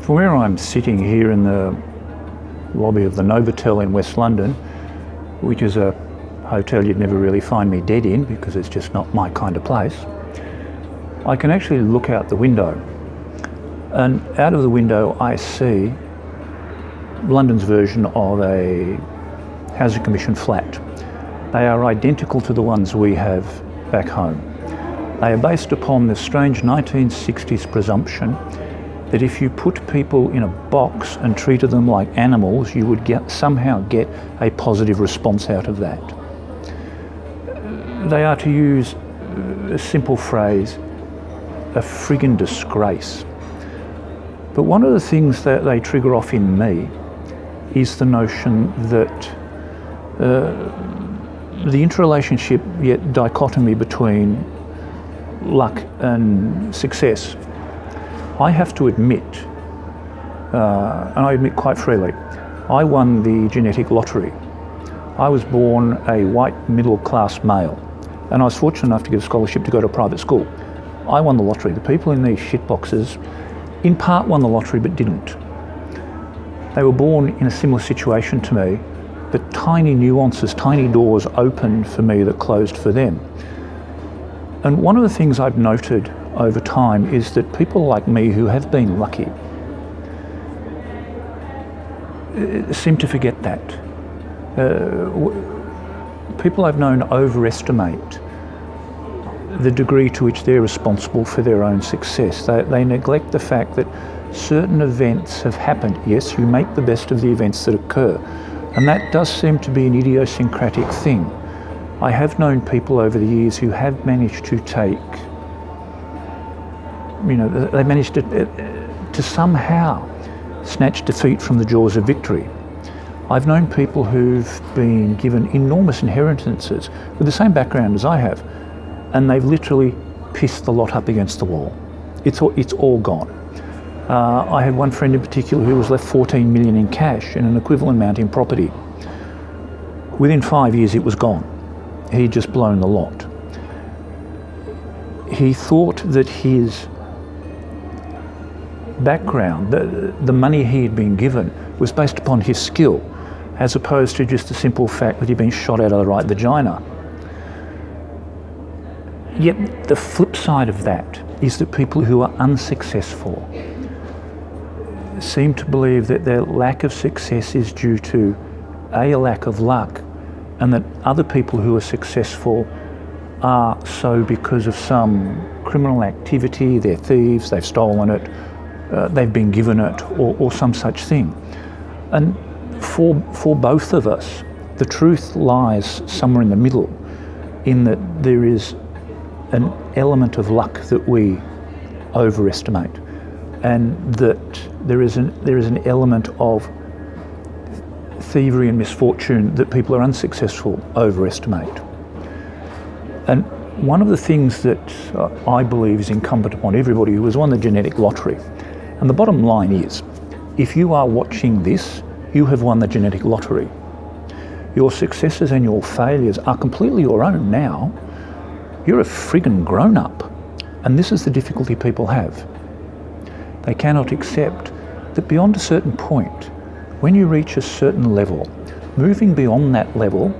From where I'm sitting here in the lobby of the Novotel in West London, which is a hotel you'd never really find me dead in because it's just not my kind of place, I can actually look out the window. And out of the window I see London's version of a Housing Commission flat. They are identical to the ones we have back home. They are based upon the strange 1960s presumption that if you put people in a box and treated them like animals, you would somehow get a positive response out of that. They are, to use a simple phrase, a friggin' disgrace. But one of the things that they trigger off in me is the notion that the interrelationship, yet dichotomy between luck and success. I have to admit, and I admit quite freely, I won the genetic lottery. I was born a white middle-class male, and I was fortunate enough to get a scholarship to go to a private school. I won the lottery. The people in these shitboxes in part won the lottery but didn't. They were born in a similar situation to me, but tiny nuances, tiny doors opened for me that closed for them. And one of the things I've noted over time is that people like me who have been lucky seem to forget that. People I've known overestimate the degree to which they're responsible for their own success. They neglect the fact that certain events have happened. Yes, you make the best of the events that occur, and that does seem to be an idiosyncratic thing. I have known people over the years who have managed to take, they managed to somehow snatch defeat from the jaws of victory. I've known people who've been given enormous inheritances with the same background as I have, and they've literally pissed the lot up against the wall. It's all gone. I had one friend in particular who was left 14 million in cash and an equivalent amount in property. Within 5 years it was gone. He'd just blown the lot. He thought that his background, the money he had been given, was based upon his skill, as opposed to just the simple fact that he'd been shot out of the right vagina. Yet the flip side of that is that people who are unsuccessful seem to believe that their lack of success is due to a lack of luck, and that other people who are successful are so because of some criminal activity. They're thieves, they've stolen it, they've been given it, or some such thing. And for both of us, the truth lies somewhere in the middle, in that there is an element of luck that we overestimate, and that there is an element of thievery and misfortune that people are unsuccessful overestimate. And one of the things that I believe is incumbent upon everybody who has won the genetic lottery, and the bottom line is, if you are watching this, you have won the genetic lottery. Your successes and your failures are completely your own now. You're a friggin' grown-up, and this is the difficulty people have. They cannot accept that beyond a certain point, when you reach a certain level, moving beyond that level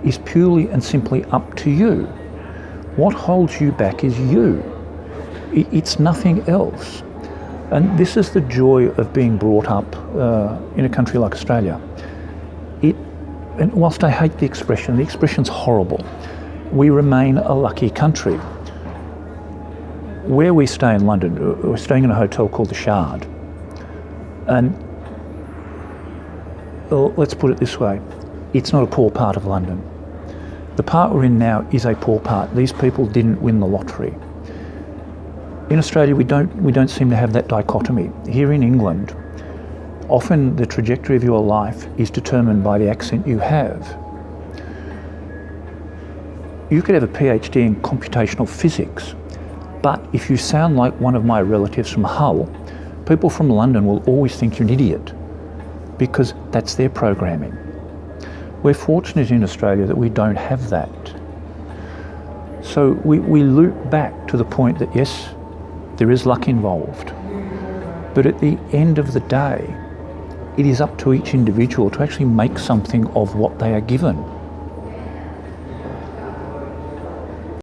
is purely and simply up to you. What holds you back is you. It's nothing else. And this is the joy of being brought up in a country like Australia. And whilst I hate the expression's horrible. We remain a lucky country. Where we stay in London, we're staying in a hotel called the Shard. And well, let's put it this way, it's not a poor part of London. The part we're in now is a poor part. These people didn't win the lottery. In Australia, we don't seem to have that dichotomy. Here in England, often the trajectory of your life is determined by the accent you have. You could have a PhD in computational physics, but if you sound like one of my relatives from Hull, people from London will always think you're an idiot, because that's their programming. We're fortunate in Australia that we don't have that. So we loop back to the point that yes, there is luck involved, But at the end of the day, it is up to each individual to actually make something of what they are given.